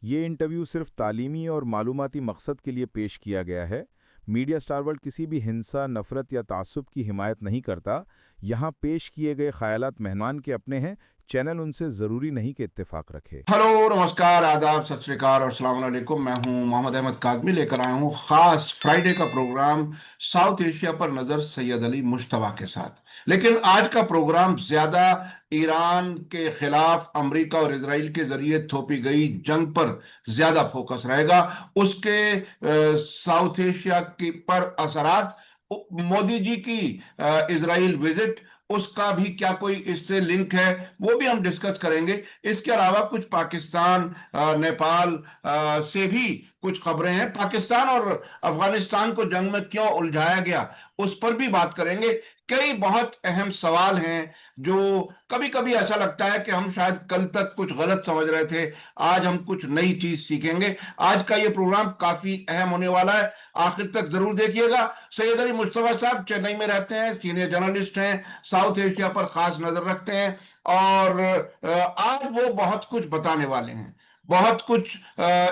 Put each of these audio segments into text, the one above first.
ये इंटरव्यू सिर्फ तालीमी और मालूमाती मकसद के लिए पेश किया गया है। मीडिया स्टार वर्ल्ड किसी भी हिंसा, नफरत या तासुब की हिमायत नहीं करता। यहाँ पेश किए गए ख्यालात मेहमान के अपने हैं। चैनल उनसे ज़रूरी नहीं कि इत्तेफाक रखे। हेलो, नमस्कार, आदाब, सत श्री अकाल और अस्सलाम वालेकुम। मैं हूं मोहम्मद अहमद काज़मी, लेकर आया हूं खास फ्राइडे का प्रोग्राम साउथ एशिया पर नजर सैयद अली मुश्तबा के साथ। लेकिन आज का प्रोग्राम ज्यादा ईरान के खिलाफ अमेरिका और इजराइल के जरिए थोपी गई जंग पर ज्यादा फोकस रहेगा। उसके साउथ एशिया की पर असरात, मोदी जी की इजराइल विजिट, उसका भी क्या कोई इससे लिंक है, वो भी हम डिस्कस करेंगे। इसके अलावा कुछ पाकिस्तान, नेपाल से भी कुछ खबरें हैं। पाकिस्तान और अफगानिस्तान को जंग में क्यों उलझाया गया, उस पर भी बात करेंगे। कई बहुत अहम सवाल हैं जो कभी कभी ऐसा लगता है कि हम शायद कल तक कुछ गलत समझ रहे थे, आज हम कुछ नई चीज सीखेंगे। आज का ये प्रोग्राम काफी अहम होने वाला है, आखिर तक जरूर देखिएगा। सैयद अली मुश्तबा साहब चेन्नई में रहते हैं, सीनियर जर्नलिस्ट हैं, साउथ एशिया पर खास नजर रखते हैं और आज वो बहुत कुछ बताने वाले हैं। बहुत कुछ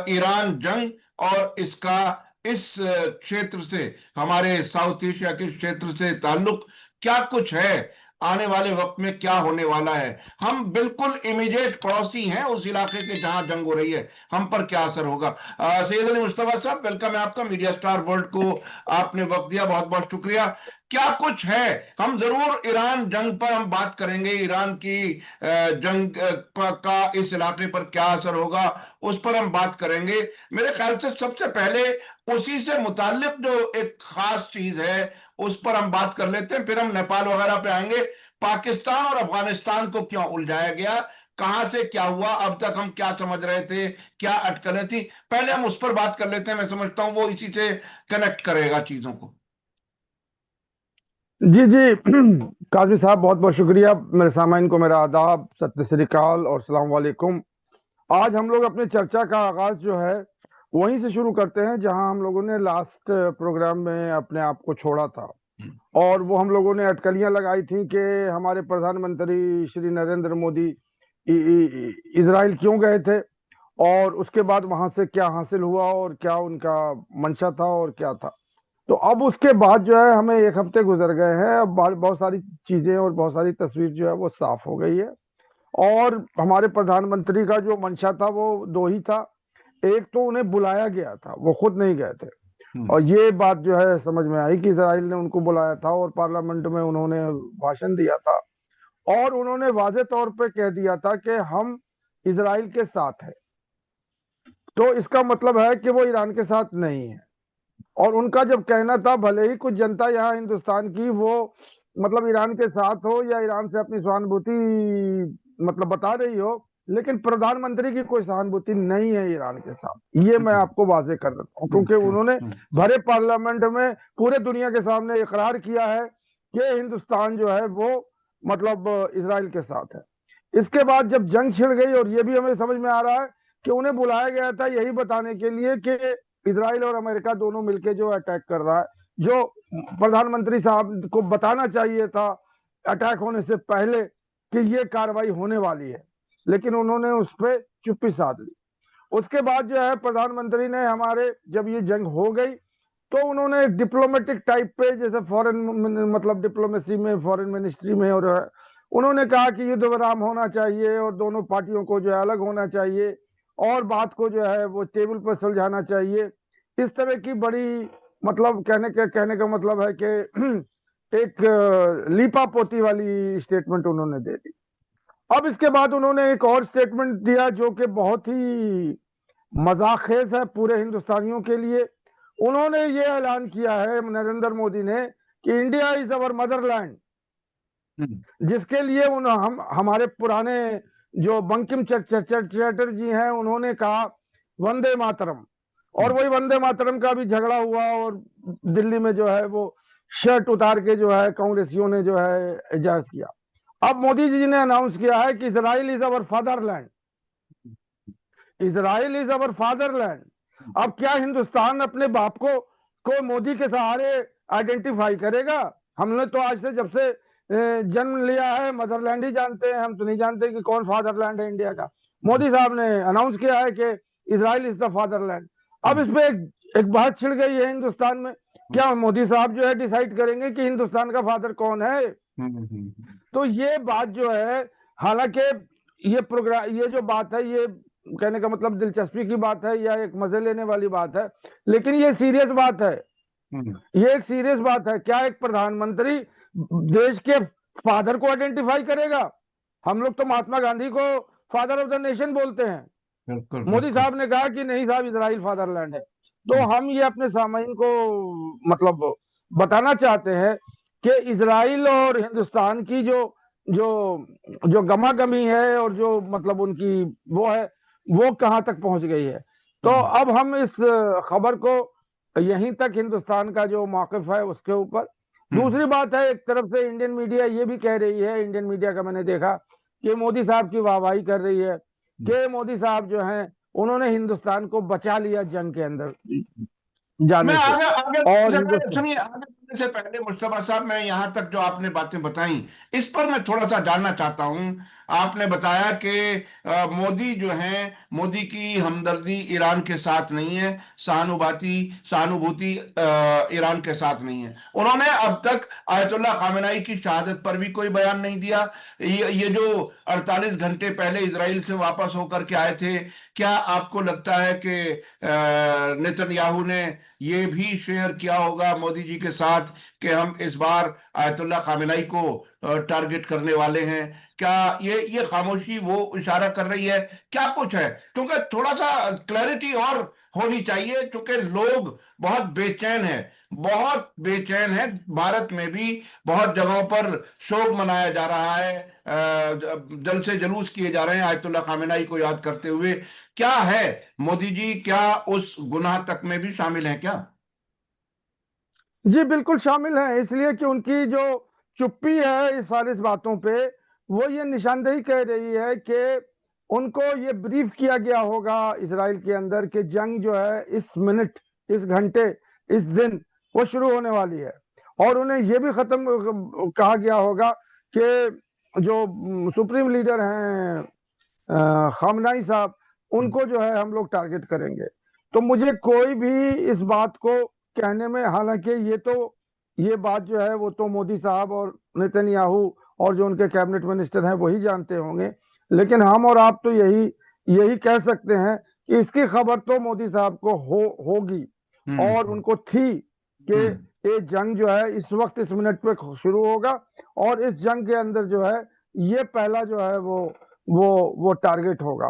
ईरान जंग और इसका इस क्षेत्र से, हमारे साउथ एशिया के क्षेत्र से ताल्लुक क्या कुछ है, आने वाले वक्त में क्या होने वाला है। हम बिल्कुल इमीडिएट पड़ोसी हैं उस इलाके के जहां जंग हो रही है, हम पर क्या असर होगा। सैयद अली मुश्तबा साहब, वेलकम है आपका मीडिया स्टार वर्ल्ड को। आपने वक्त दिया, बहुत बहुत शुक्रिया। क्या कुछ है, हम जरूर ईरान जंग पर हम बात करेंगे। ईरान की जंग का इस इलाके पर क्या असर होगा, उस पर हम बात करेंगे। मेरे ख्याल से सबसे पहले उसी से मुताल्लिक जो एक खास चीज है, उस पर हम बात कर लेते हैं, फिर हम नेपाल वगैरह पे आएंगे। पाकिस्तान और अफगानिस्तान को क्यों उलझाया गया, कहां से क्या हुआ, अब तक हम क्या समझ रहे थे, क्या अटकलें थी, पहले हम उस पर बात कर लेते हैं। मैं समझता हूं वो इसी से कनेक्ट करेगा चीजों को। जी जी। काजमी साहब, बहुत बहुत शुक्रिया। मेरे सामाइन को मेरा आदाब, सत श्री अकाल और सलाम वालेकुम। आज हम लोग अपनी चर्चा का आगाज जो है वहीं से शुरू करते हैं जहां हम लोगों ने लास्ट प्रोग्राम में अपने आप को छोड़ा था। और वो हम लोगों ने अटकलियां लगाई थी कि हमारे प्रधानमंत्री श्री नरेंद्र मोदी इजराइल क्यों गए थे और उसके बाद वहां से क्या हासिल हुआ और क्या उनका मंशा था और क्या था। तो अब उसके बाद जो है हमें एक हफ्ते गुजर गए हैं, अब बहुत सारी चीजें और बहुत सारी तस्वीर जो है वो साफ हो गई है। और हमारे प्रधानमंत्री का जो मंशा था वो दो ही था। एक तो उन्हें बुलाया गया था, वो खुद नहीं गए थे। और ये बात जो है समझ में आई कि इजराइल ने उनको बुलाया था और पार्लियामेंट में उन्होंने भाषण दिया था और उन्होंने वाजे तौर पे कह दिया था कि हम इजराइल के साथ हैं। तो इसका मतलब है कि वो ईरान के साथ नहीं है। और उनका जब कहना था, भले ही कुछ जनता यहाँ हिंदुस्तान की वो मतलब ईरान के साथ हो या ईरान से अपनी सहानुभूति मतलब बता रही हो, लेकिन प्रधानमंत्री की कोई सहानुभूति नहीं है ईरान के साथ। ये मैं आपको वाजे कर देता हूँ, क्योंकि उन्होंने भरे पार्लियामेंट में पूरे दुनिया के सामने इकरार किया है कि हिंदुस्तान जो है वो मतलब इसराइल के साथ है। इसके बाद जब जंग छिड़ गई, और ये भी हमें समझ में आ रहा है कि उन्हें बुलाया गया था यही बताने के लिए कि इजराइल और अमेरिका दोनों मिलकर जो अटैक कर रहा है, जो प्रधानमंत्री साहब को बताना चाहिए था अटैक होने से पहले कि ये कार्रवाई होने वाली है, लेकिन उन्होंने उस पर चुप्पी साध ली। उसके बाद जो है प्रधानमंत्री ने हमारे, जब ये जंग हो गई तो उन्होंने एक डिप्लोमेटिक टाइप पे, जैसे फॉरेन मतलब डिप्लोमेसी में, फॉरेन मिनिस्ट्री में, और उन्होंने कहा कि युद्ध विराम होना चाहिए और दोनों पार्टियों को जो है अलग होना चाहिए और बात को जो है वो टेबल पर सुलझाना चाहिए। इस तरह की बड़ी मतलब कहने का मतलब है कि एक लीपा पोती वाली स्टेटमेंट उन्होंने दे दी। अब इसके बाद उन्होंने एक और स्टेटमेंट दिया जो कि बहुत ही मजाखेज है पूरे हिंदुस्तानियों के लिए। उन्होंने ये ऐलान किया है, नरेंद्र मोदी ने, कि इंडिया इज अवर मदरलैंड, जिसके लिए हम हमारे पुराने जो बंकिम चटर्जी हैं उन्होंने कहा वंदे मातरम। और वही वंदे मातरम का भी झगड़ा हुआ और दिल्ली में जो है वो शर्ट उतार के जो है कांग्रेसियों ने जो है एजाज किया। अब मोदी जी ने अनाउंस किया है कि Israel is our fatherland, Israel is our fatherland. अब क्या हिंदुस्तान अपने बाप को मोदी के सहारे आइडेंटिफाई करेगा? हमने तो आज से, जब से जन्म लिया है, मदरलैंड ही जानते हैं, हम तो नहीं जानते कि कौन फादरलैंड है इंडिया का। मोदी साहब ने अनाउंस किया है कि इजराइल इज द फादरलैंड। अब इस पे एक बात छिड़ गई है हिंदुस्तान में, क्या मोदी साहब जो है डिसाइड करेंगे कि हिंदुस्तान का फादर कौन है? तो ये बात जो है, हालांकि ये प्रोग्राम, ये जो बात है, ये कहने का मतलब दिलचस्पी की बात है या एक मजे लेने वाली बात है, लेकिन ये सीरियस बात है। ये एक सीरियस बात है। क्या एक प्रधानमंत्री देश के फादर को आइडेंटिफाई करेगा? हम लोग तो महात्मा गांधी को फादर ऑफ द नेशन बोलते हैं। मोदी साहब ने कहा कि नहीं साहब, इजराइल फादरलैंड है। तो हम ये अपने सामाइन को मतलब बताना चाहते हैं कि इजराइल और हिंदुस्तान की जो जो जो गमागमी है और जो मतलब उनकी वो है, वो कहां तक पहुंच गई है। तो अब हम इस खबर को यहीं तक, हिंदुस्तान का जो मौक़िफ़ है उसके ऊपर। दूसरी बात है, एक तरफ से इंडियन मीडिया ये भी कह रही है, इंडियन मीडिया का मैंने देखा कि मोदी साहब की वाहवाही कर रही है कि मोदी साहब जो हैं उन्होंने हिंदुस्तान को बचा लिया जंग के अंदर जाने मैं से। आगे आगे और सुनिए, आगे बढ़ने से पहले मुस्तफा साहब, मैं यहाँ तक जो आपने बातें बताई इस पर मैं थोड़ा सा जानना चाहता हूँ। आपने बताया कि मोदी जो है, मोदी की हमदर्दी ईरान के साथ नहीं है, सहानुभूति ईरान के साथ नहीं है। उन्होंने अब तक आयतुल्लाह खामेनेई की शहादत पर भी कोई बयान नहीं दिया। ये जो 48 घंटे पहले इजराइल से वापस होकर के आए थे, क्या आपको लगता है कि नेतन्याहू ने ये भी शेयर किया होगा मोदी जी के साथ कि हम इस बार आयतुल्लाह खामेनेई को टारगेट करने वाले हैं? क्या ये खामोशी वो इशारा कर रही है? क्या कुछ है? क्योंकि थोड़ा सा क्लैरिटी और होनी चाहिए, क्योंकि लोग बहुत बेचैन है, बहुत बेचैन है। भारत में भी बहुत जगहों पर शोक मनाया जा रहा है, जल से जुलूस किए जा रहे हैं आयतुल्लाह खामेनेई को याद करते हुए। क्या है मोदी जी, क्या उस गुनाह तक में भी शामिल हैं क्या? जी बिल्कुल शामिल है, इसलिए कि उनकी जो चुप्पी है इस सारी बातों पे, वो ये निशानदेही कह रही है कि उनको ये ब्रीफ किया गया होगा इजराइल के अंदर कि जंग जो है इस मिनट, इस घंटे, इस दिन वो शुरू होने वाली है। और उन्हें ये भी खत्म कहा गया होगा कि जो सुप्रीम लीडर हैं खामनेई साहब, उनको जो है हम लोग टारगेट करेंगे। तो मुझे कोई भी इस बात को कहने में, हालांकि ये बात जो है वो तो मोदी साहब और नेतन्याहू और जो उनके कैबिनेट मिनिस्टर हैं वही जानते होंगे, लेकिन हम और आप तो यही कह सकते हैं कि इसकी खबर तो मोदी साहब को होगी और उनको थी कि ये जंग जो है इस वक्त, इस मिनट पे शुरू होगा और इस जंग के अंदर जो है ये पहला जो है वो टारगेट होगा।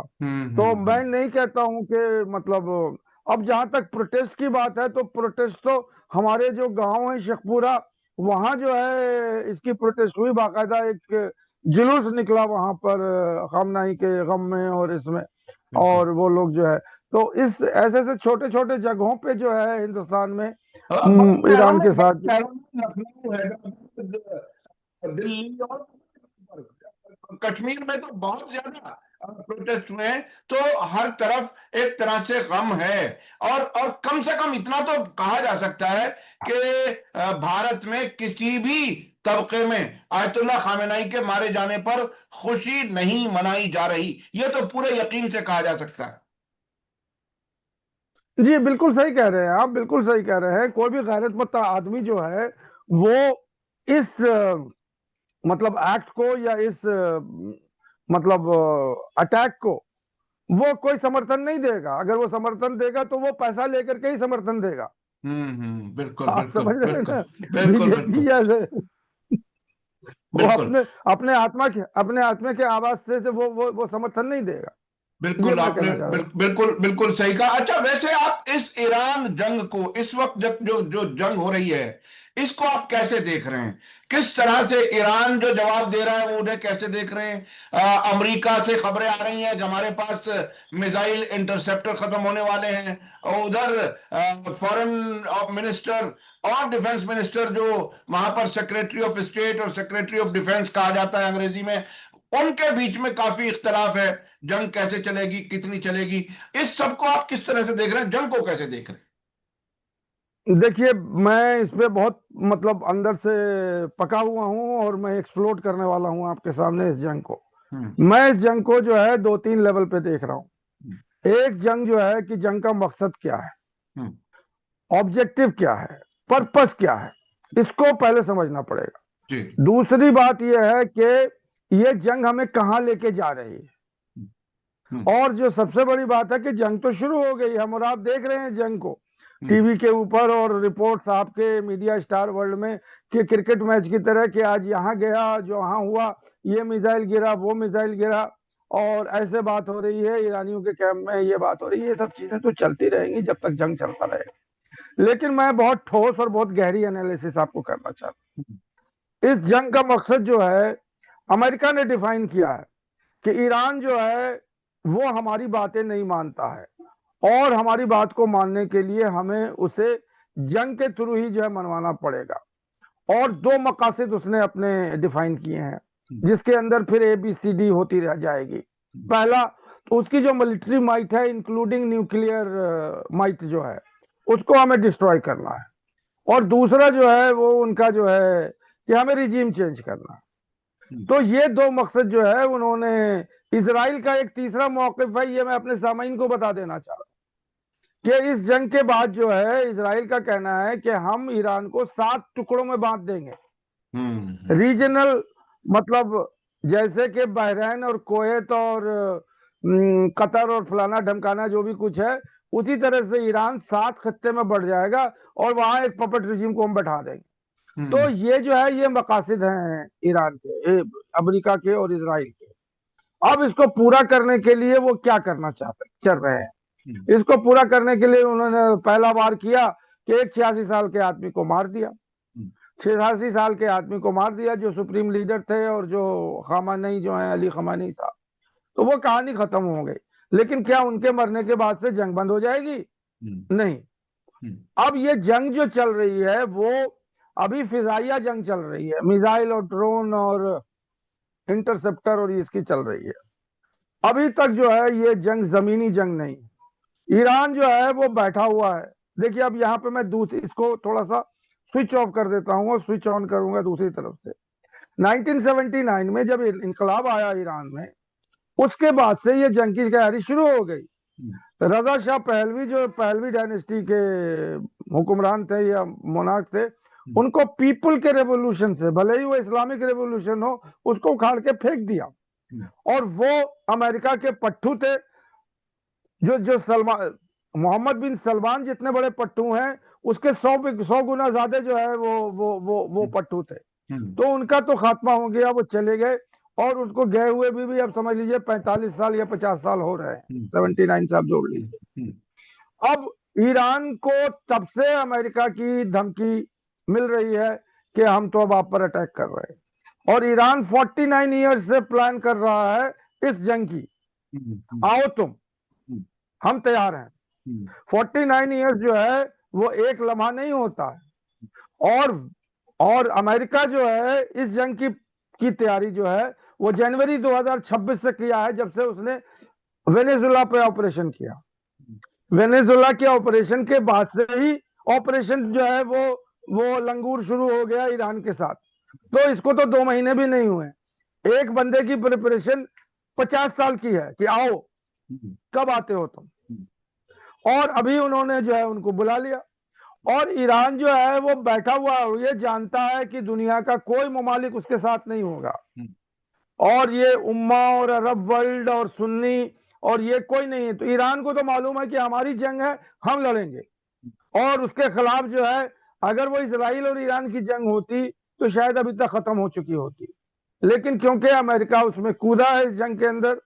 तो मैं नहीं कहता हूं कि मतलब, अब जहां तक प्रोटेस्ट की बात है, तो प्रोटेस्ट तो हमारे जो गांव है शेखपुरा, वहां जो है इसकी प्रोटेस्ट हुई, बाकायदा एक जुलूस निकला वहां पर खामनेई के गम में और इसमें, और वो लोग जो है, तो इस ऐसे ऐसे छोटे छोटे जगहों पे जो है हिंदुस्तान में ईरान के साथ लखनऊ, हैदराबाद, दिल्ली और कश्मीर में तो बहुत ज्यादा प्रोटेस्ट हुए हैं। तो हर तरफ एक तरह से गम है। और कम से कम इतना तो कहा जा सकता है कि भारत में किसी भी तबके में आयतुल्लाह खामेनेई के मारे जाने पर खुशी नहीं मनाई जा रही, ये तो पूरे यकीन से कहा जा सकता है। जी बिल्कुल सही कह रहे हैं आप, बिल्कुल सही कह रहे हैं। कोई भी गैरतमंद आदमी जो है वो इस मतलब एक्ट को या इस मतलब अटैक को वो कोई समर्थन नहीं देगा। अगर वो समर्थन देगा तो वो पैसा लेकर के ही समर्थन देगा। बिल्कुल आप बिल्कुल समझ रहे हैं ना? बिल्कुल बिल्कुल बीजेपी जैसे वो बिल्कुल अपने आत्मा के आवाज से वो समर्थन नहीं देगा। ये बिल्कुल मैं आपने कहना चाह रहा हूँ। बिल्कुल बिल्कुल सही कहा। अच्छा, वैसे आप इस ईरान जंग को, इस वक्त जो जंग हो रही है, इसको आप कैसे देख रहे हैं? किस तरह से ईरान जो जवाब दे रहा है वो उन्हें कैसे देख रहे हैं? अमेरिका से खबरें आ रही हैं कि हमारे पास मिसाइल इंटरसेप्टर खत्म होने वाले हैं, और उधर फॉरेन मिनिस्टर और डिफेंस मिनिस्टर, जो वहां पर सेक्रेटरी ऑफ स्टेट और सेक्रेटरी ऑफ डिफेंस कहा जाता है अंग्रेजी में, उनके बीच में काफी इख्तलाफ है। जंग कैसे चलेगी, कितनी चलेगी, इस सब को आप किस तरह से देख रहे हैं? जंग को कैसे देख रहे हैं? देखिए, मैं इस पे बहुत मतलब अंदर से पका हुआ हूं और मैं एक्सप्लोर करने वाला हूं आपके सामने इस जंग को। मैं इस जंग को जो है 2-3 लेवल पे देख रहा हूं। एक जंग जो है कि जंग का मकसद क्या है, ऑब्जेक्टिव क्या है, पर्पस क्या है, इसको पहले समझना पड़ेगा। जी। दूसरी बात यह है कि ये जंग हमें कहां लेके जा रही है, और जो सबसे बड़ी बात है कि जंग तो शुरू हो गई, हम और आप देख रहे हैं जंग को टीवी के ऊपर, और रिपोर्ट्स आपके मीडिया स्टार वर्ल्ड में कि क्रिकेट मैच की तरह कि आज यहाँ गया, जो वहां हुआ, ये मिसाइल गिरा, वो मिसाइल गिरा, और ऐसे बात हो रही है ईरानियों के कैंप में, ये बात हो रही है। ये सब चीजें तो चलती रहेंगी जब तक जंग चलता रहेगा। लेकिन मैं बहुत ठोस और बहुत गहरी एनालिसिस आपको करना चाहता हूँ। इस जंग का मकसद जो है अमेरिका ने डिफाइन किया है कि ईरान जो है वो हमारी बातें नहीं मानता है, और हमारी बात को मानने के लिए हमें उसे जंग के थ्रू ही जो है मनवाना पड़ेगा। और दो मकासद उसने अपने डिफाइन किए हैं, जिसके अंदर फिर ABCD होती रह जाएगी। पहला तो उसकी जो मिलिट्री माइट है, इंक्लूडिंग न्यूक्लियर माइट जो है, उसको हमें डिस्ट्रॉय करना है। और दूसरा जो है वो उनका जो है कि हमें रिजीम चेंज करना है। तो ये दो मकसद जो है उन्होंने, इजराइल का एक तीसरा मौक़िफ़ है, ये मैं अपने सामाइन को बता देना चाह रहा हूं कि इस जंग के बाद जो है इजराइल का कहना है कि हम ईरान को 7 टुकड़ों में बांट देंगे। रीजनल, मतलब जैसे कि बहरीन और कुवैत और कतर और फलाना ढमकाना जो भी कुछ है, उसी तरह से ईरान 7 खत्ते में बढ़ जाएगा और वहां एक पपेट रिजीम को हम बैठा देंगे। तो ये जो है ये मकासद हैं ईरान के, अमेरिका के और इजराइल के। अब इसको पूरा करने के लिए वो क्या करना चल रहे हैं, इसको पूरा करने के लिए उन्होंने पहला बार किया कि एक 86 साल के आदमी को मार दिया। 86 साल के आदमी को मार दिया जो सुप्रीम लीडर थे, और जो खामानेई जो है, अली खामानेई साहब। तो वो कहानी खत्म हो गई। लेकिन क्या उनके मरने के बाद से जंग बंद हो जाएगी? नहीं। अब ये जंग जो चल रही है वो अभी फिजाइया जंग चल रही है, मिसाइल और ड्रोन और इंटरसेप्टर और इसकी चल रही है। अभी तक जो है ये जंग जमीनी जंग नहीं। ईरान जो है वो बैठा हुआ है। देखिए अब यहाँ पे मैं दूसरी इसको थोड़ा सा स्विच ऑफ कर देता हूँ और स्विच ऑन करूंगा दूसरी तरफ से। 1979 में जब इनकलाब आया ईरान में, उसके बाद से ये जंग की तैयारी शुरू हो गई। रजा शाह पहलवी जो पहलवी डायनेस्टी के हुक्मरान थे या मोनार्क थे, उनको पीपल के रेवोल्यूशन से, भले ही वो इस्लामिक रेवोल्यूशन हो, उसको उखाड़ के फेंक दिया। और वो अमेरिका के पट्टू थे, जो सलमान, मोहम्मद बिन सलमान जितने बड़े पट्टू हैं उसके 100 गुना ज्यादा जो है वो पट्टू थे। तो उनका तो खात्मा हो गया, वो चले गए। और उसको गए हुए भी अब समझ लीजिए 45 साल या 50 साल हो रहे हैं, 79 साल जोड़ लीजिए। अब ईरान को तब से अमेरिका की धमकी मिल रही है कि हम तो अब आप पर अटैक कर रहे हैं, और ईरान 49 ईयर्स से प्लान कर रहा है इस जंग की। आओ तुम, हम तैयार हैं। 49 ईयर्स जो है वो एक लम्हा नहीं होता है। और अमेरिका जो है इस जंग की तैयारी जो है वो जनवरी 2026 से किया है, जब से उसने वेनेजुला पे ऑपरेशन किया। वेनेजुला के ऑपरेशन के बाद से ही ऑपरेशन जो है वो लंगूर शुरू हो गया ईरान के साथ। तो इसको तो 2 महीने भी नहीं हुए। एक बंदे की प्रिपरेशन 50 साल की है कि आओ, कब आते हो तुम। और अभी उन्होंने जो है उनको बुला लिया, और ईरान जो है वो बैठा हुआ, ये जानता है कि दुनिया का कोई ममालिक उसके साथ नहीं होगा, और ये उम्मा और अरब वर्ल्ड और सुन्नी और ये कोई नहीं है। तो ईरान को तो मालूम है कि हमारी जंग है, हम लड़ेंगे। और उसके खिलाफ जो है, अगर वो इजराइल और ईरान की जंग होती तो शायद अभी तक खत्म हो चुकी होती। लेकिन क्योंकि अमेरिका उसमें कूदा है इस जंग के अंदर।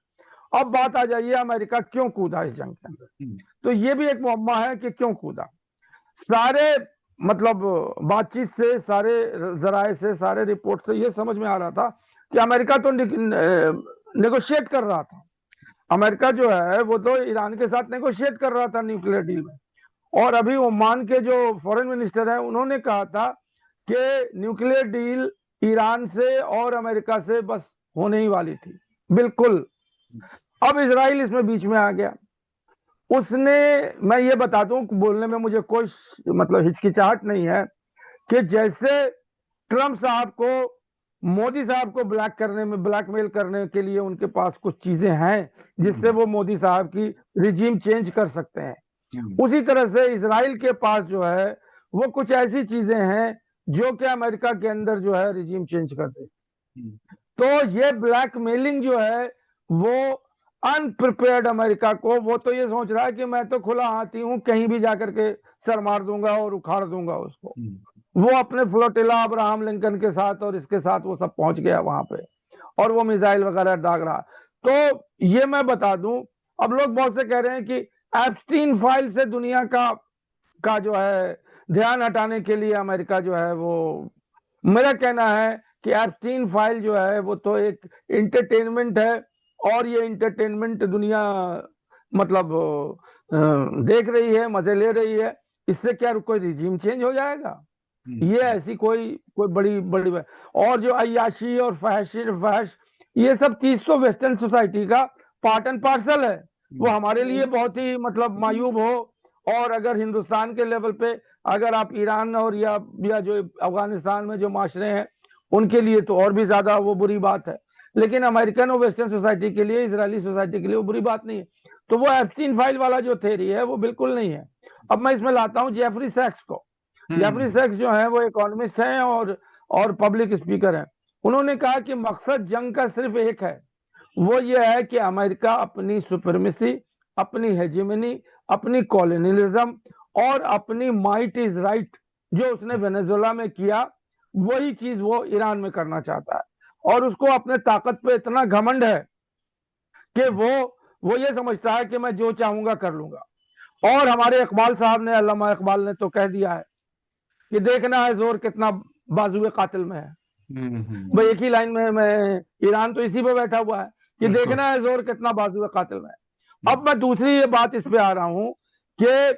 अब बात आ जाइए अमेरिका क्यों कूदा इस जंग के अंदर। तो ये भी एक मुअम्मा है कि क्यों कूदा। सारे मतलब बातचीत से, सारे जराए से, सारे रिपोर्ट से ये समझ में आ रहा था कि अमेरिका तो नेगोशिएट कर रहा था। अमेरिका जो है वो तो ईरान के साथ नेगोशिएट कर रहा था न्यूक्लियर डील में। और अभी ओमान के जो फॉरेन मिनिस्टर हैं उन्होंने कहा था कि न्यूक्लियर डील ईरान से और अमेरिका से बस होने ही वाली थी, बिल्कुल। अब इजराइल इसमें बीच में आ गया। उसने, मैं ये बता दूं, बोलने में मुझे कोई मतलब हिचकिचाहट नहीं है कि जैसे ट्रंप साहब को मोदी साहब को ब्लैकमेल करने के लिए उनके पास कुछ चीजें हैं जिससे वो मोदी साहब की रिजीम चेंज कर सकते हैं। उसी तरह से इजराइल के पास जो है वो कुछ ऐसी चीजें हैं जो कि अमेरिका के अंदर जो है रिजीम चेंज कर दे। तो ये ब्लैकमेलिंग जो है वो अनप्रिपेयर्ड अमेरिका को, वो तो ये सोच रहा है कि मैं तो खुला हाथी हूं, कहीं भी जाकर के सर मार दूंगा और उखाड़ दूंगा उसको। वो अपने फ्लोटिला अब्राहम लिंकन के साथ और इसके साथ वो सब पहुंच गया वहां पे और वो मिसाइल वगैरह दाग रहा। तो ये मैं बता दूं, अब लोग बहुत से कह रहे हैं कि एप्स्टीन फाइल से दुनिया का जो है ध्यान हटाने के लिए अमेरिका जो है वो, मेरा कहना है कि एप्स्टीन फाइल जो है वो तो एक इंटरटेनमेंट है और ये इंटरटेनमेंट दुनिया मतलब देख रही है, मजे ले रही है। इससे क्या कोई रिजीम चेंज हो जाएगा? ये ऐसी कोई बड़ी बड़ी और जो अय्याशी और फहश ये सब चीज तो वेस्टर्न सोसाइटी का पार्ट एंड पार्सल है। वो हमारे लिए बहुत ही मतलब मायूब हो, और अगर हिंदुस्तान के लेवल पे अगर आप ईरान और या जो अफगानिस्तान में जो माशरे हैं उनके लिए तो और भी ज्यादा वो बुरी बात है, लेकिन अमेरिकन और वेस्टर्न सोसाइटी के लिए, इजरायली सोसाइटी के लिए वो बुरी बात नहीं है। तो वो एप्स्टीन फाइल वाला जो थ्योरी है वो बिल्कुल नहीं है। अब मैं इसमें लाता हूं जेफरी सैक्स को। जेफरी सैक्स जो है वो इकोनॉमिस्ट हैं और पब्लिक स्पीकर हैं। उन्होंने कहा कि मकसद जंग का सिर्फ एक है, वो ये है कि अमेरिका अपनी सुपरमेसी, अपनी हेजेमनी, अपनी कॉलोनियलिज्म और अपनी माइट इज राइट जो उसने वेनेजुएला में किया, वही चीज वो ईरान में करना चाहता है। और उसको अपने ताकत पे इतना घमंड है कि वो ये समझता है कि मैं जो चाहूंगा कर लूंगा। और हमारे इकबाल साहब ने, अल्लामा इकबाल ने तो कह दिया है कि देखना है जोर कितना बाजुए कातिल में है। भाई एक ही लाइन में मैं, ईरान तो इसी पे बैठा हुआ है कि देखना है जोर कितना बाजुए कातिल में है। अब मैं दूसरी ये बात इस पे आ रहा हूं कि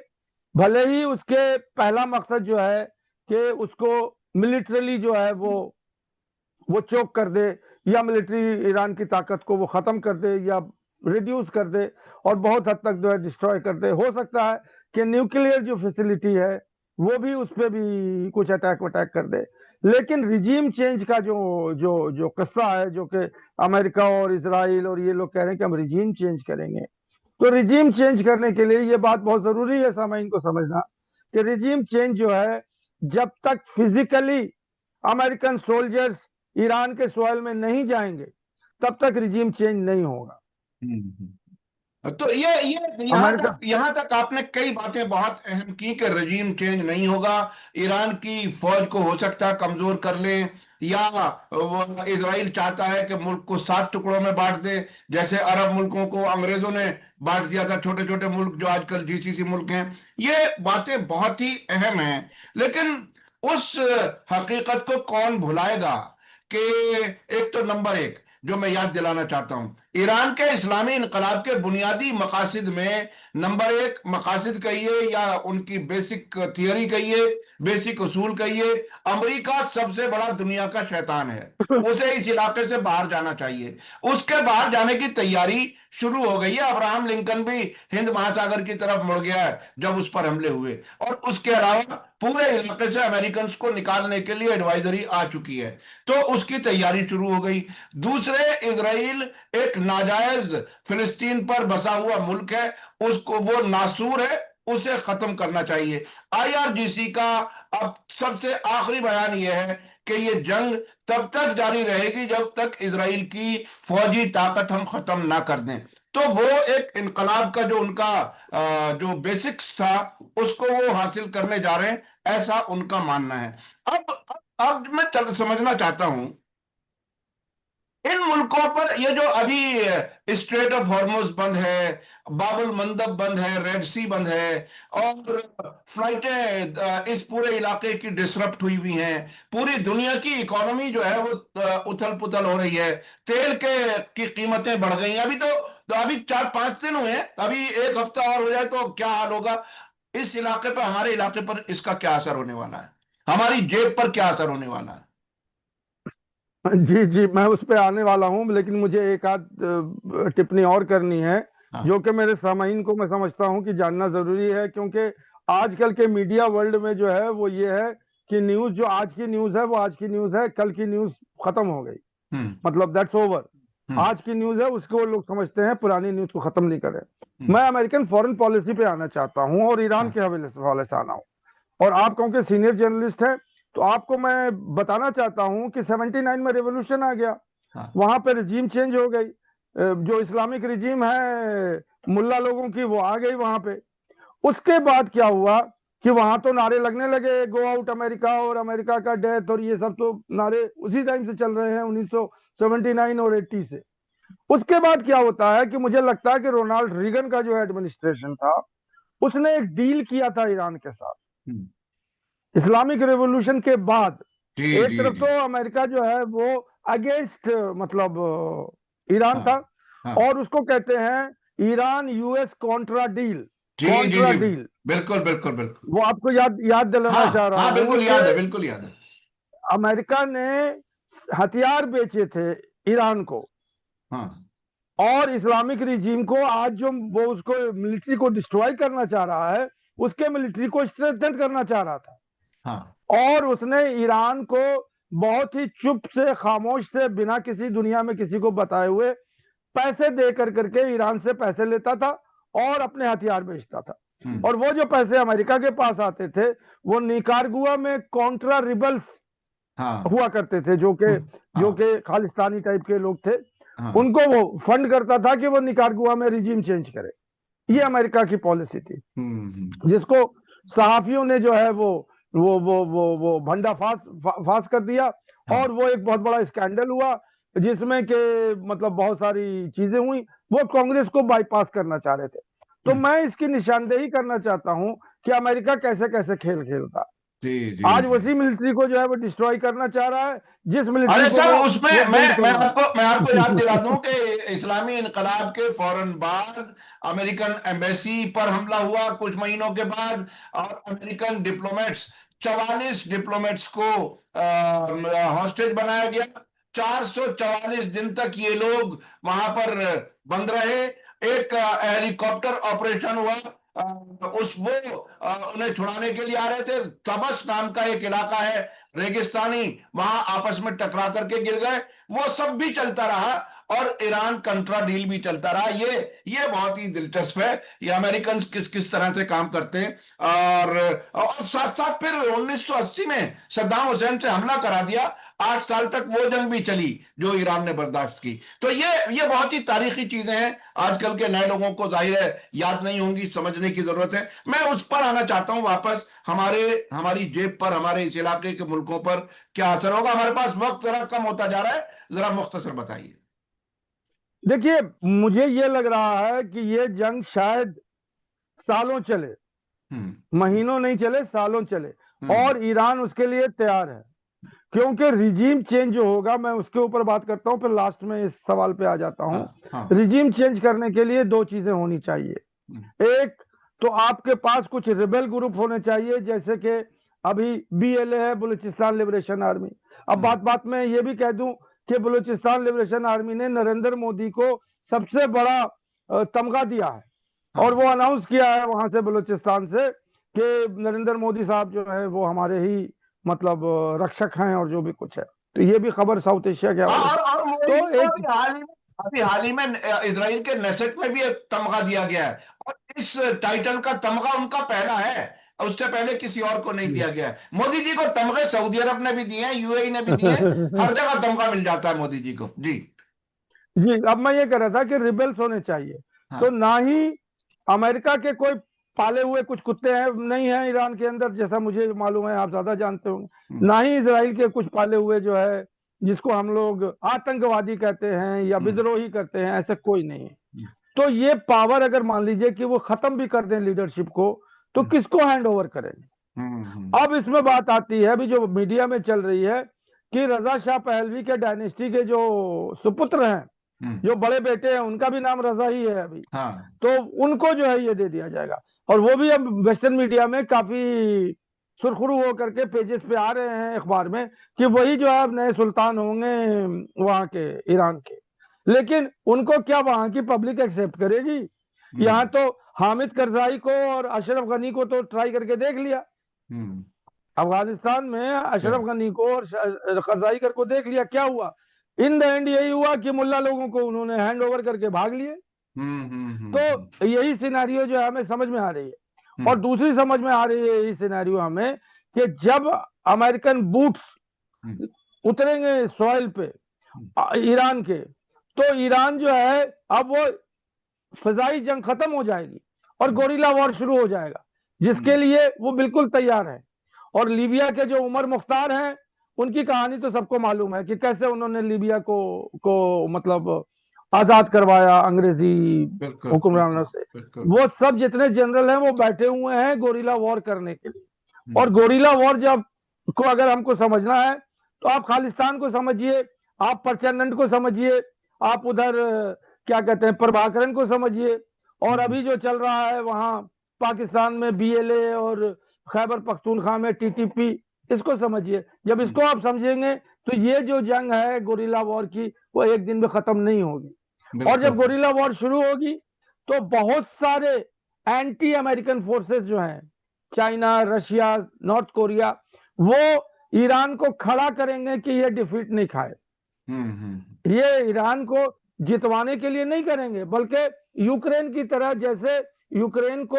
भले ही उसके पहला मकसद जो है कि उसको मिलिट्रली जो है वो चोक कर दे, या मिलिट्री ईरान की ताकत को वो खत्म कर दे या रिड्यूस कर दे और बहुत हद तक जो है डिस्ट्रॉय कर दे। हो सकता है कि न्यूक्लियर जो फैसिलिटी है वो भी उस पर भी कुछ अटैक कर दे। लेकिन रिजीम चेंज का जो किस्सा है, जो कि अमेरिका और इजराइल और ये लोग कह रहे हैं कि हम रिजीम चेंज करेंगे, तो रिजीम चेंज करने के लिए ये बात बहुत जरूरी है सामाइन को समझना कि रिजीम चेंज जो है, जब तक फिजिकली अमेरिकन सोल्जर्स ईरान के सोइल में नहीं जाएंगे तब तक रिजीम चेंज नहीं होगा। तो ये यहाँ तक आपने कई बातें बहुत अहम की कि रजीम चेंज नहीं होगा, ईरान की फौज को हो सकता है कमजोर कर ले, या वो इजराइल चाहता है कि मुल्क को 7 टुकड़ों में बांट दे, जैसे अरब मुल्कों को अंग्रेजों ने बांट दिया था, छोटे छोटे मुल्क जो आजकल जीसीसी मुल्क हैं। ये बातें बहुत ही अहम हैं, लेकिन उस हकीकत को कौन भुलाएगा कि एक तो नंबर एक जो मैं याद दिलाना चाहता हूं, ईरान के इस्लामी इनकलाब के बुनियादी मकासद में नंबर एक मकासद कहिए या उनकी बेसिक थियरी कहिए, बेसिक उसूल कहिए, अमेरिका सबसे बड़ा दुनिया का शैतान है, उसे इस इलाके से बाहर जाना चाहिए। उसके बाहर जाने की तैयारी शुरू हो गई है। अब्राहम लिंकन भी हिंद महासागर की तरफ मुड़ गया है जब उस पर हमले हुए, और उसके अलावा पूरे इलाके से अमेरिकन को निकालने के लिए एडवाइजरी आ चुकी है, तो उसकी तैयारी शुरू हो गई। दूसरे, इजराइल एक नाजायज फिलिस्तीन पर बसा हुआ मुल्क है, उसको वो नासूर है, उसे खत्म करना चाहिए। आईआरजीसी का अब सबसे आखिरी बयान यह है कि ये जंग तब तक जारी रहेगी जब तक इजराइल की फौजी ताकत हम खत्म ना कर दें। तो वो एक इनकलाब का जो उनका जो बेसिक्स था उसको वो हासिल करने जा रहे हैं, ऐसा उनका मानना है। अब मैं समझना चाहता हूं, इन मुल्कों पर ये जो अभी स्ट्रेट ऑफ हॉर्मुज बंद है, बाबुल मंदब बंद है, रेड सी बंद है, और फ्लाइटें इस पूरे इलाके की डिसरप्ट हुई हैं, पूरी दुनिया की इकोनॉमी जो है वो उथल पुथल हो रही है, तेल की कीमतें बढ़ गई हैं। अभी 4-5 दिन हुए हैं, अभी एक हफ्ता और हो जाए तो क्या हाल होगा इस इलाके पर, हमारे इलाके पर इसका क्या असर होने वाला है, हमारी जेब पर क्या असर होने वाला है। जी जी, मैं उस पर आने वाला हूं, लेकिन मुझे एक आध टिप्पणी और करनी है जो कि मेरे सामाइन को मैं समझता हूं कि जानना जरूरी है, क्योंकि आजकल के मीडिया वर्ल्ड में जो है वो ये है कि न्यूज, जो आज की न्यूज है वो आज की न्यूज है, कल की न्यूज खत्म हो गई, मतलब दैट्स ओवर। आज की न्यूज है उसको लोग समझते हैं, पुरानी न्यूज को खत्म नहीं करें। मैं अमेरिकन फॉरेन पॉलिसी पे आना चाहता हूं और ईरान के हवाले से आना हूं, और आप क्योंकि सीनियर जर्नलिस्ट हैं तो आपको मैं बताना चाहता हूं कि 79 में रेवोल्यूशन आ गया, वहां पे रिजीम चेंज हो गई, जो इस्लामिक रिजीम है मुल्ला लोगों की वो आ गई वहां पे। उसके बाद क्या हुआ कि वहां तो नारे लगने लगे, गो आउट अमेरिका और अमेरिका का डेथ, और ये सब तो नारे उसी टाइम से चल रहे हैं 1979 और 80 से। उसके बाद क्या होता है कि मुझे लगता है कि रोनाल्ड रीगन का जो एडमिनिस्ट्रेशन था उसने एक डील किया था ईरान के साथ इस्लामिक रेवोल्यूशन के बाद। एक तरफ तो अमेरिका जो है वो अगेंस्ट मतलब ईरान था, और उसको कहते हैं Iran US Contra deal. Contra deal, बिल्कुल बिल्कुल बिल्कुल, वो आपको याद दिलाना चाह रहा हूं। बिल्कुल याद है, बिल्कुल याद है। अमेरिका ने हथियार बेचे थे ईरान को, और इस्लामिक रिजीम को आज जो वो उसको मिलिट्री को डिस्ट्रॉय करना चाह रहा है, उसके मिलिट्री को स्ट्रेंथन करना चाह रहा था। और उसने ईरान को बहुत ही चुप से, खामोश से, बिना किसी दुनिया में किसी को बताए हुए पैसे दे करके ईरान से पैसे लेता था और अपने हथियार बेचता था। और वो जो पैसे अमेरिका के पास आते थे वो निकारागुआ में कॉन्ट्रा रिबल्स हुआ करते थे, जो के खालिस्तानी टाइप के लोग थे, उनको वो फंड करता था कि वो निकारागुआ में रिजीम चेंज करे। ये अमेरिका की पॉलिसी थी, जिसको सहाफियों ने जो है वो भंडा फास कर दिया, और वो एक बहुत बड़ा स्कैंडल हुआ जिसमें के मतलब बहुत सारी चीजें हुई। वो कांग्रेस को बाईपास करना चाह रहे थे। तो मैं इसकी निशानदेही करना चाहता हूं कि अमेरिका कैसे कैसे खेल खेलता। आज उसी मिलिट्री को जो है वो डिस्ट्रॉय करना चाह रहा है, जिस मिलिट्री अरे को सर, उसमें मैं आपको याद दिला दूं कि इस्लामी इनकलाब के फौरन बाद अमेरिकन एम्बेसी पर हमला हुआ कुछ महीनों के बाद, और अमेरिकन डिप्लोमेट्स 44 डिप्लोमेट्स को हॉस्टेज बनाया गया। 444 दिन तक ये लोग वहां पर बंद रहे। एक हेलीकॉप्टर ऑपरेशन हुआ, उन्हें छुड़ाने के लिए आ रहे थे। तबस नाम का एक इलाका है रेगिस्तानी, वहां आपस में टकरा करके गिर गए। वो सब भी चलता रहा और ईरान कंट्रा डील भी चलता रहा। ये बहुत ही दिलचस्प है, ये अमेरिकन किस किस तरह से काम करते हैं। और साथ साथ फिर 1980 में सद्दाम हुसैन से हमला करा दिया। 8 साल तक वो जंग भी चली जो ईरान ने बर्दाश्त की। तो ये बहुत ही तारीखी चीजें हैं, आजकल के नए लोगों को जाहिर है याद नहीं होंगी, समझने की जरूरत है। मैं उस पर आना चाहता हूं वापस, हमारी जेब पर, हमारे इस इलाके के मुल्कों पर क्या असर होगा। हमारे पास वक्त जरा कम होता जा रहा है, जरा मुख्तसर बताइए। देखिए, मुझे ये लग रहा है कि ये जंग शायद सालों चले, महीनों नहीं चले, सालों चले, और ईरान उसके लिए तैयार है। क्योंकि रिजीम चेंज जो होगा, मैं उसके ऊपर बात करता हूं, फिर लास्ट में इस सवाल पे आ जाता हूं। रिजीम चेंज करने के लिए दो चीजें होनी चाहिए। एक तो आपके पास कुछ रिबेल ग्रुप होने चाहिए, जैसे कि अभी BLA है, बलूचिस्तान लिबरेशन आर्मी। अब बात में ये भी कह दूं कि बलूचिस्तान लिबरेशन आर्मी ने नरेंद्र मोदी को सबसे बड़ा तमगा दिया है, और वो अनाउंस किया है वहां से, बलूचिस्तान से, कि नरेंद्र मोदी साहब जो है वो हमारे ही मतलब रक्षक हैं, और जो भी कुछ है। तो ये भी खबर साउथ एशिया के हवाले से। तो अभी हाल ही में इजराइल के नेसेट में भी एक तमगा दिया गया है, और इस टाइटल का तमगा उनका पहला है, उससे पहले किसी और को नहीं दिया गया है। मोदी जी को तमगे सऊदी अरब ने भी दिए हैं, UAE ने भी दिए हैं, हर जगह तमगा मिल जाता है मोदी जी को। जी जी, अब मैं ये कह रहा था कि रिबेल्स होने चाहिए। तो ना ही अमेरिका के कोई पाले हुए कुछ कुत्ते हैं, नहीं है ईरान के अंदर, जैसा मुझे मालूम है, आप ज्यादा जानते होंगे। ना ही इजराइल के कुछ पाले हुए जो है, जिसको हम लोग आतंकवादी कहते हैं या विद्रोही करते हैं, ऐसा कोई नहीं है। तो ये पावर अगर मान लीजिए कि वो खत्म भी कर दें लीडरशिप को, तो किसको हैंड ओवर करेंगे? अब इसमें बात आती है, अभी जो मीडिया में चल रही है, कि रजा शाह पहलवी के डायनेस्टी के जो सुपुत्र हैं, जो बड़े बेटे हैं, उनका भी नाम रजा ही है अभी। तो उनको जो है ये दे दिया जाएगा। और वो भी अब वेस्टर्न मीडिया में काफी सुरखरू होकर के पेजेस पे आ रहे हैं अखबार में, कि वही जो है अब नए सुल्तान होंगे वहां के, ईरान के। लेकिन उनको क्या वहां की पब्लिक एक्सेप्ट करेगी? यहाँ तो हामिद करजाई को और अशरफ गनी को तो ट्राई करके देख लिया, अफगानिस्तान में अशरफ गनी को और करजाई को देख लिया, क्या हुआ इन द एंड? यही हुआ कि मुल्ला लोगों को उन्होंने हैंड ओवर करके भाग लिए। तो यही सिनेरियो जो है हमें समझ में आ रही है। और दूसरी समझ में आ रही है यही सिनेरियो हमें कि जब अमेरिकन बूट्स उतरेंगे सॉइल पे ईरान के, तो ईरान जो है अब वो फिजाई जंग खत्म हो जाएगी और गोरिल्ला वॉर शुरू हो जाएगा, जिसके लिए वो बिल्कुल तैयार है। और लीबिया के जो उमर मुख्तार हैं, उनकी कहानी तो सबको मालूम है कि कैसे उन्होंने लीबिया को मतलब आजाद करवाया अंग्रेजी हुक्मरानों से। वो सब जितने जनरल हैं वो बैठे हुए हैं गोरिल्ला वॉर करने के लिए। और गोरिल्ला वॉर जब को अगर हमको समझना है तो आप खालिस्तान को समझिए, आप प्रचंड को समझिए, आप उधर क्या कहते हैं प्रभाकरन को समझिए, और अभी जो चल रहा है वहां पाकिस्तान में BLA और खैबर पख्तूनख्वा में TTP, इसको समझिए। जब इसको आप समझेंगे तो ये जो जंग है गोरिल्ला वॉर की, वो एक दिन में खत्म नहीं होगी। और जब गोरिल्ला वॉर शुरू होगी तो बहुत सारे एंटी अमेरिकन फोर्सेस जो हैं, चाइना, रशिया, नॉर्थ कोरिया, वो ईरान को खड़ा करेंगे कि ये डिफीट नहीं खाए। ये ईरान को जितवाने के लिए नहीं करेंगे, बल्कि यूक्रेन की तरह, जैसे यूक्रेन को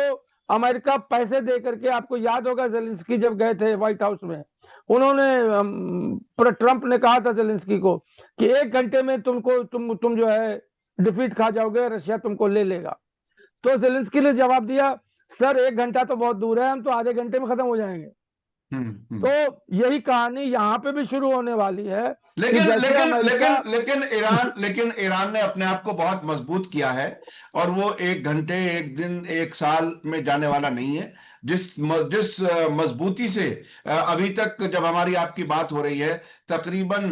अमेरिका पैसे दे करके, आपको याद होगा जेलेंस्की जब गए थे व्हाइट हाउस में, उन्होंने ट्रंप ने कहा था जेलेंस्की को कि 1 घंटे में तुम जो है डिफीट खा जाओगे, रशिया तुमको ले लेगा। तो जेलेंस्की ने जवाब दिया, सर 1 घंटा तो बहुत दूर है, हम तो आधे घंटे में खत्म हो जाएंगे। तो यही कहानी यहाँ पे भी शुरू होने वाली है। लेकिन ईरान ने अपने आप को बहुत मजबूत किया है, और वो 1 घंटे, 1 दिन, 1 साल में जाने वाला नहीं है। जिस मजबूती से अभी तक जब हमारी आपकी बात हो रही है, तकरीबन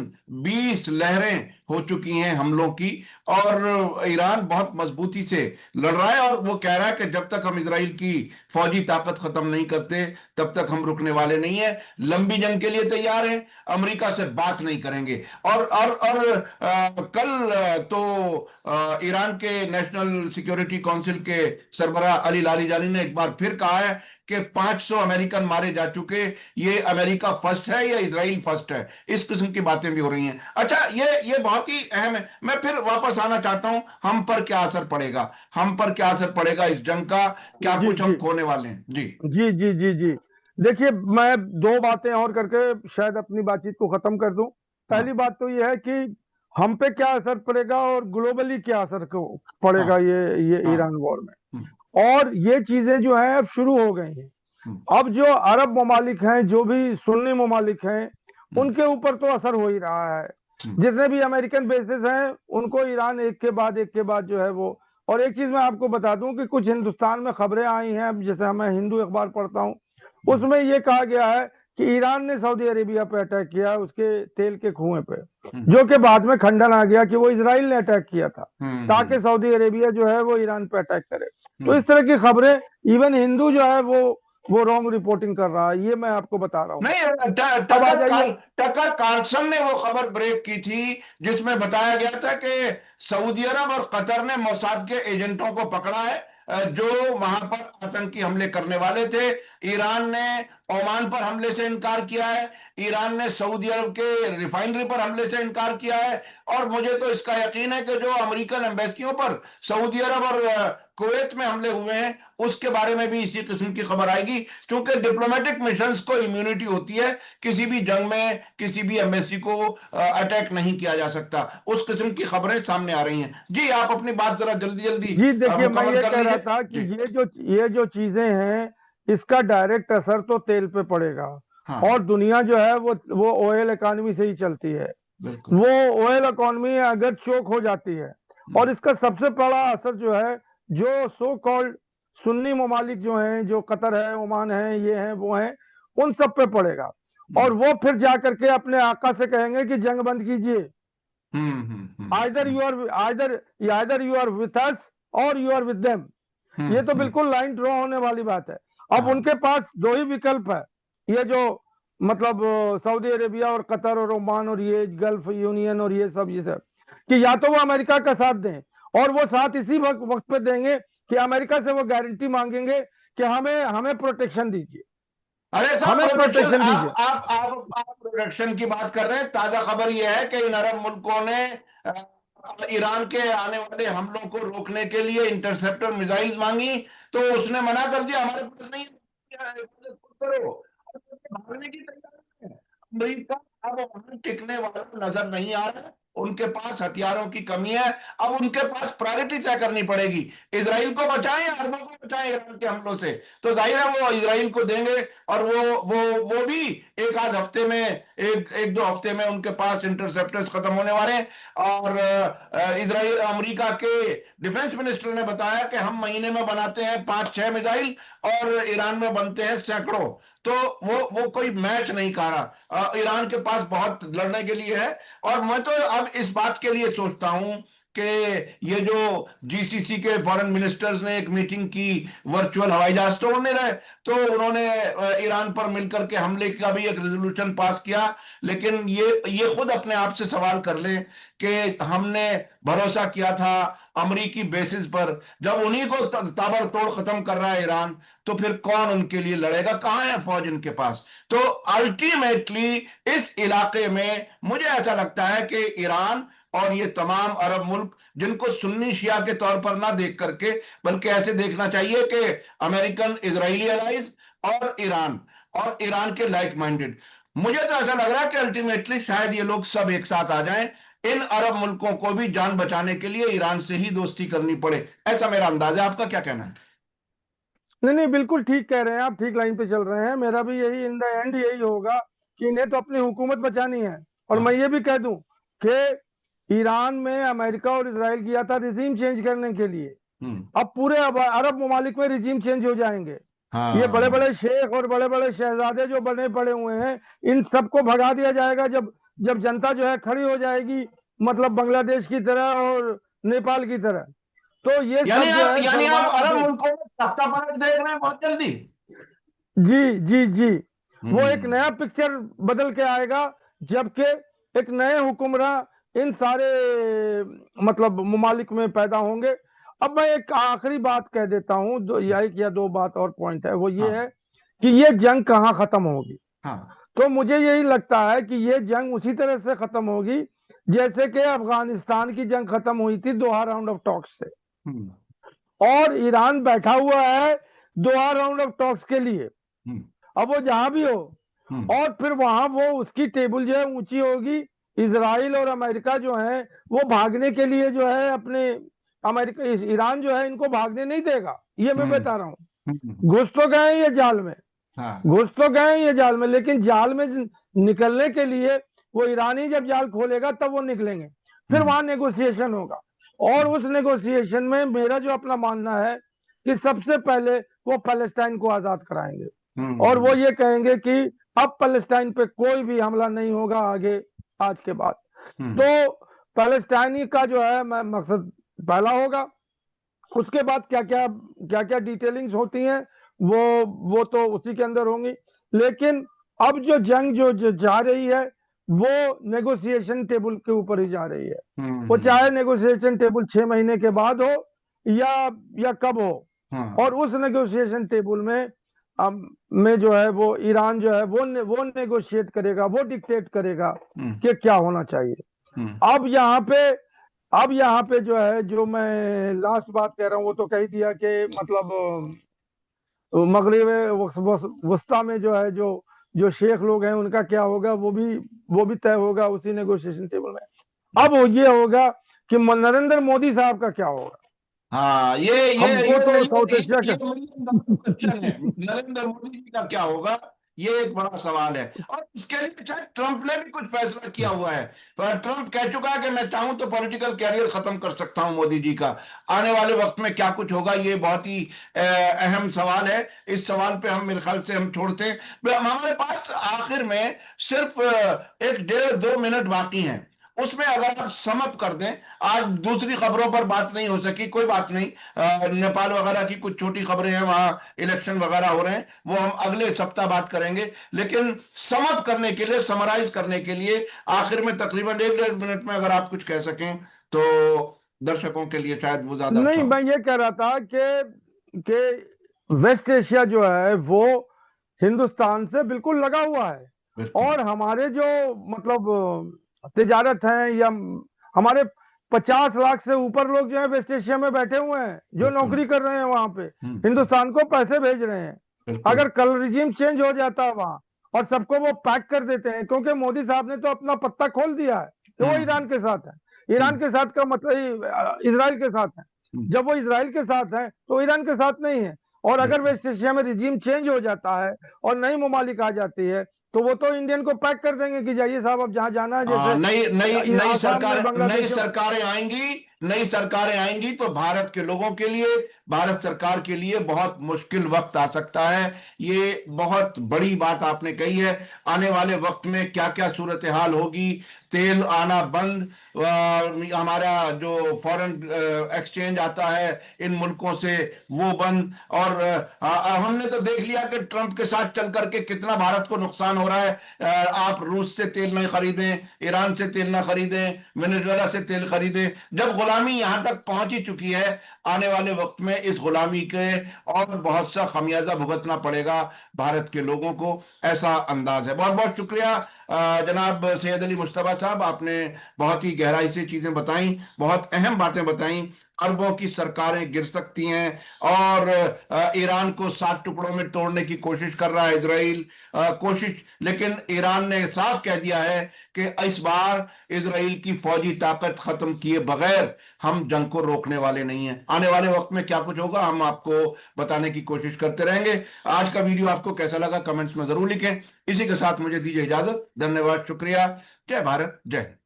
20 लहरें हो चुकी हैं हमलों की, और ईरान बहुत मजबूती से लड़ रहा है। और वो कह रहा है कि जब तक हम इजराइल की फौजी ताकत खत्म नहीं करते तब तक हम रुकने वाले नहीं है, लंबी जंग के लिए तैयार हैं, अमेरिका से बात नहीं करेंगे। और कल तो ईरान के नेशनल सिक्योरिटी काउंसिल के सरबराह अली लारीजानी ने एक बार फिर कहा है कि 500 अमेरिकन मारे जा चुके, ये अमेरिका फर्स्ट है या इजराइल फर्स्ट है, इस किस्म की बातें भी हो रही हैं। अच्छा, ये बहुत ही अहम है। मैं फिर वापस आना चाहता हूं, हम पर क्या असर पड़ेगा इस जंग का, क्या कुछ हम खोने वाले हैं? जी। देखिए, मैं 2 बातें और करके शायद अपनी बातचीत को खत्म कर दूं। पहली बात तो यह है कि हम पे क्या असर पड़ेगा और ग्लोबली क्या असर पड़ेगा ये ईरान वॉर में। और ये चीजें जो हैं अब शुरू हो गई हैं। अब जो अरब ममालिक हैं, जो भी सुन्नी ममालिक हैं, उनके ऊपर तो असर हो ही रहा है। जितने भी अमेरिकन बेसेस हैं, उनको ईरान एक के बाद जो है वो। और एक चीज मैं आपको बता दूं कि कुछ हिंदुस्तान में खबरें आई हैं, जैसे मैं हिंदू अखबार पढ़ता हूं, उसमें ये कहा गया है कि ईरान ने सऊदी अरेबिया पे अटैक किया, उसके तेल के कुएं पे, जो कि बाद में खंडन आ गया कि वो इजराइल ने अटैक किया था, ताकि सऊदी अरेबिया जो है वो ईरान पे अटैक करे। तो इस तरह की खबरें इवन हिंदू जो है वो रॉन्ग रिपोर्टिंग कर रहा है, ये मैं आपको बता रहा हूँ। नहीं, टकर कार्लसन ने वो खबर ब्रेक की थी जिसमें बताया गया था कि सऊदी अरब और कतर ने मोसाद के एजेंटों को पकड़ा है जो वहां पर आतंकी हमले करने वाले थे। ईरान ने ओमान पर हमले से इनकार किया है, ईरान ने सऊदी अरब के रिफाइनरी पर हमले से इनकार किया है, और मुझे तो इसका यकीन है कि जो अमेरिकन एम्बेसियों पर सऊदी अरब और कुवैत में हमले हुए हैं उसके बारे में भी इसी किस्म की खबर आएगी, क्योंकि डिप्लोमेटिक मिशंस को इम्यूनिटी होती है, किसी भी जंग में किसी भी एम्बेसी को अटैक नहीं किया जा सकता। उस किस्म की खबरें सामने आ रही हैं। जी, आप अपनी बात जरा जल्दी जी देखिए, मैं ये कह रहा था कि ये जो चीजें हैं, इसका डायरेक्ट असर तो तेल पे पड़ेगा। और दुनिया जो है वो ऑयल इकोनॉमी से ही चलती है। वो ऑयल इकोनॉमी अगर चोक हो जाती है, और इसका सबसे बड़ा असर जो है, जो सो कॉल्ड सुन्नी ममालिक जो हैं, जो कतर है, ओमान है, ये हैं, वो हैं, उन सब पे पड़ेगा। और वो फिर जाकर के अपने आका से कहेंगे कि जंग बंद कीजिए, either you are with us or you are with them. ये तो बिल्कुल लाइन ड्रॉ होने वाली बात है। अब उनके पास 2 ही विकल्प है, ये जो मतलब सऊदी अरेबिया और कतर और ओमान और ये गल्फ यूनियन और ये सब कि या तो वो अमेरिका का साथ दें, और वो साथ इसी वक्त पे देंगे कि अमेरिका से वो गारंटी मांगेंगे कि हमें प्रोटेक्शन दीजिए। अरे साहब, हमें प्रोटेक्शन, प्रोटेक्शन दीजिए। आप प्रोटेक्शन की बात कर रहे हैं। ताजा खबर यह है कि इन अरब मुल्कों ने अ, ईरान के आने वाले हमलों को रोकने के लिए इंटरसेप्टर मिसाइल मांगी, तो उसने मना कर दिया, हमारे पास नहीं है, हिफाजत करो। और भागने की तैयारी है अमेरिका। अब वहां टिकने वाला नजर नहीं आ रहा है, उनके पास हथियारों की कमी है। अब उनके पास प्रायोरिटी तय करनी पड़ेगी, इजराइल को बचाएं या अरबों को बचाएं ईरान के हमलों से। तो जाहिर है वो इजराइल को देंगे, और वो भी एक आध हफ्ते में, एक दो हफ्ते में उनके पास इंटरसेप्टर्स खत्म होने वाले हैं। और इजराइल, अमेरिका के डिफेंस मिनिस्टर ने बताया कि हम महीने में बनाते हैं 5-6 मिसाइल, और ईरान में बनते हैं सैकड़ों। तो वो कोई मैच नहीं कर रहा। ईरान के पास बहुत लड़ने के लिए है। और मैं तो अब इस बात के लिए सोचता हूं कि ये जो जीसीसी के फॉरेन मिनिस्टर्स ने एक मीटिंग की, वर्चुअल हवाई जहाज तो उड़ नहीं रहे, तो उन्होंने ईरान पर मिलकर के हमले का भी एक रेजोल्यूशन पास किया। लेकिन ये खुद अपने आप से सवाल कर ले कि हमने भरोसा किया था अमरीकी बेसिस पर, जब उन्हीं को ताबड़तोड़ खत्म कर रहा है ईरान, तो फिर कौन उनके लिए लड़ेगा? कहां है फौज इनके पास? तो अल्टीमेटली इस इलाके में मुझे ऐसा लगता है कि ईरान और ये तमाम अरब मुल्क, जिनको सुन्नी शिया के तौर पर ना देख करके, बल्कि ऐसे देखना चाहिए कि अमेरिकन इजरायली अलाइज और ईरान के लाइक माइंडेड। मुझे तो ऐसा लग रहा है कि अल्टीमेटली शायद ये लोग सब एक साथ आ जाएं। इन अरब मुल्कों को भी जान बचाने के लिए ईरान से ही दोस्ती करनी पड़े, ऐसा मेरा अंदाजा है। आपका क्या कहना है? नहीं नहीं, बिल्कुल ठीक कह रहे हैं आप, ठीक लाइन पे चल रहे हैं। मेरा भी यही इन द एंड यही होगा कि इन्हें तो अपनी हुकूमत बचानी है। और मैं हाँ। ये भी कह दूं कि ईरान में अमेरिका और इसराइल किया था रिजीम चेंज करने के लिए। हम्म। अब पूरे अरब ममालिक में रिजीम चेंज हो जाएंगे। ये बड़े हाँ। बड़े शेख और बड़े बड़े शहजादे जो बने पड़े हुए हैं, इन सबको भगा दिया जाएगा जब जब जनता जो है खड़ी हो जाएगी, मतलब बांग्लादेश की तरह और नेपाल की तरह। तो ये सब जो है यानी आप सलमान अरब अभी। मुल्कों में तख्ता पलट देख रहे हैं बहुत जल्दी। जी जी जी। वो एक हम्म। नया पिक्चर बदल के आएगा, जबकि एक नए हुक्मरान इन सारे मतलब ममालिक में पैदा होंगे। अब मैं एक आखिरी बात कह देता हूं, या एक या दो बात और पॉइंट है, वो ये हाँ। है कि ये जंग कहाँ खत्म होगी। हाँ। तो मुझे यही लगता है कि ये जंग उसी तरह से खत्म होगी जैसे कि अफगानिस्तान की जंग खत्म हुई थी दोहा राउंड ऑफ टॉक्स से। हम्म। और ईरान बैठा हुआ है दोहा राउंड ऑफ टॉक्स के लिए। हम्म। अब वो जहां भी हो, हम्म। और फिर वहां वो उसकी टेबल जो है ऊंची होगी। इसराइल और अमेरिका जो है वो भागने के लिए जो है अपने, अमेरिका ईरान जो है इनको भागने नहीं देगा, ये मैं हम्म। बता रहा हम्म। हूँ। घुस तो गए ये जाल में, हाँ। घुस तो गए ये जाल में, लेकिन जाल में निकलने के लिए वो ईरानी जब जाल खोलेगा तब वो निकलेंगे। फिर हम्म। वहां नेगोशिएशन होगा। और उस नेगोशिएशन में मेरा जो अपना मानना है कि सबसे पहले वो पैलेस्टाइन को आजाद कराएंगे। और वो हम्म। ये कहेंगे कि अब पैलेस्टाइन पे कोई भी हमला नहीं होगा आगे, आज के बाद। हम्म। तो पैलेस्टाइनी का जो है मकसद पहला होगा। उसके बाद क्या क्या डिटेलिंग्स होती हैं वो तो उसी के अंदर होंगी। लेकिन अब जो जंग जो जा रही है वो नेगोशिएशन टेबल के ऊपर ही जा रही है। वो चाहे नेगोशिएशन टेबल 6 महीने के बाद हो या कब हो। हाँ। और उस नेगोशिएशन टेबल में जो है वो ईरान जो है वो नेगोशिएट करेगा, वो डिक्टेट करेगा हम्म। कि क्या होना चाहिए। हम्म। अब यहाँ पे अब यहाँ पे जो है, जो मैं लास्ट बात कह रहा हूँ वो तो कह दिया कि मतलब मगरिब वस्ता में जो है जो जो शेख लोग हैं उनका क्या होगा, वो भी तय होगा उसी नेगोशिएशन टेबल में। अब वो ये होगा कि नरेंद्र मोदी साहब का क्या होगा। हाँ, हमको तो साउथ एशिया ये के क्वेश्चन है, नरेंद्र मोदी जी का क्या होगा, ये एक बड़ा सवाल है। और इसके लिए शायद ट्रंप ने भी कुछ फैसला किया हुआ है। पर ट्रंप कह चुका है कि मैं चाहूं तो पॉलिटिकल कैरियर खत्म कर सकता हूं मोदी जी का। आने वाले वक्त में क्या कुछ होगा, ये बहुत ही अहम सवाल है। इस सवाल पे हम, मेरे ख्याल से हम छोड़ते हैं। हमारे पास आखिर में सिर्फ 1-1.5-2 मिनट बाकी हैं। उसमें अगर आप समअप कर दें, आज दूसरी खबरों पर बात नहीं हो सकी, कोई बात नहीं। नेपाल वगैरह की कुछ छोटी खबरें हैं, वहां इलेक्शन वगैरह हो रहे हैं, वो हम अगले सप्ताह बात करेंगे। लेकिन समअप करने के लिए, समराइज करने के लिए आखिर में तकरीबन 1-1.5 मिनट में अगर आप कुछ कह सकें तो दर्शकों के लिए शायद वो ज्यादा अच्छा नहीं, हो। मैं ये कह रहा था कि वेस्ट एशिया जो है वो हिंदुस्तान से बिल्कुल लगा हुआ है। बिल्कुल। और हमारे जो मतलब तिजारत हैं या हमारे 50 लाख से ऊपर लोग जो है वेस्ट एशिया में बैठे हुए हैं, जो बिल्कुल। नौकरी कर रहे हैं वहां पे, हम्म, हिंदुस्तान को पैसे भेज रहे हैं। बिल्कुल। अगर कल रिजीम चेंज हो जाता है वहां और सबको वो पैक कर देते हैं, क्योंकि मोदी साहब ने तो अपना पत्ता खोल दिया है कि वो हम्म, ईरान के साथ है। ईरान के साथ का मतलब इसराइल के साथ है। हम्म। जब वो इसराइल के साथ है तो ईरान के साथ नहीं है। और अगर बिल्कुल। वेस्ट एशिया में रिजीम चेंज हो जाता है और नई ममालिक आ जाती है, तो वो तो इंडियन को पैक कर देंगे कि जाइए साहब अब जहां जाना है, जैसे नई नई नई आसाम में, सरकार नई बांग्लादेश में। सरकारें आएंगी, नई सरकारें आएंगी तो भारत के लोगों के लिए, भारत सरकार के लिए बहुत मुश्किल वक्त आ सकता है। ये बहुत बड़ी बात आपने कही है। आने वाले वक्त में क्या क्या सूरत हाल होगी, तेल आना बंद, हमारा जो फॉरेन एक्सचेंज आता है इन मुल्कों से वो बंद, और हमने तो देख लिया कि ट्रंप के साथ चल करके कितना भारत को नुकसान हो रहा है। आप रूस से तेल नहीं खरीदें, ईरान से तेल ना खरीदें, वेनेजुएला से तेल खरीदें। जब गुलामी यहां तक पहुंच ही चुकी है, आने वाले वक्त में इस गुलामी के और बहुत सा खमियाजा भुगतना पड़ेगा भारत के लोगों को, ऐसा अंदाज है। बहुत बहुत शुक्रिया जनाब सैयद अली मुश्तबा साहब, आपने बहुत ही गहराई से चीजें बताई, बहुत अहम बातें बताई। अरबों की सरकारें गिर सकती हैं और ईरान को 7 टुकड़ों में तोड़ने की कोशिश कर रहा है इजराइल, कोशिश, लेकिन ईरान ने साफ कह दिया है कि इस बार इजराइल की फौजी ताकत खत्म किए बगैर हम जंग को रोकने वाले नहीं हैं। आने वाले वक्त में क्या कुछ होगा हम आपको बताने की कोशिश करते रहेंगे। आज का वीडियो आपको कैसा लगा कमेंट्स में जरूर लिखें। इसी के साथ मुझे दीजिए इजाजत। धन्यवाद, शुक्रिया। जय भारत, जय हिंद।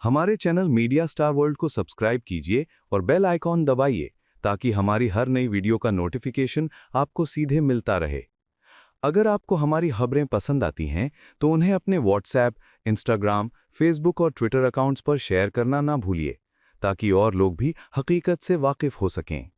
हमारे चैनल मीडिया स्टार वर्ल्ड को सब्सक्राइब कीजिए और बेल आइकॉन दबाइए ताकि हमारी हर नई वीडियो का नोटिफिकेशन आपको सीधे मिलता रहे। अगर आपको हमारी खबरें पसंद आती हैं तो उन्हें अपने व्हाट्सएप, इंस्टाग्राम, फेसबुक और ट्विटर अकाउंट्स पर शेयर करना ना भूलिए ताकि और लोग भी हकीकत से वाकिफ हो सकें।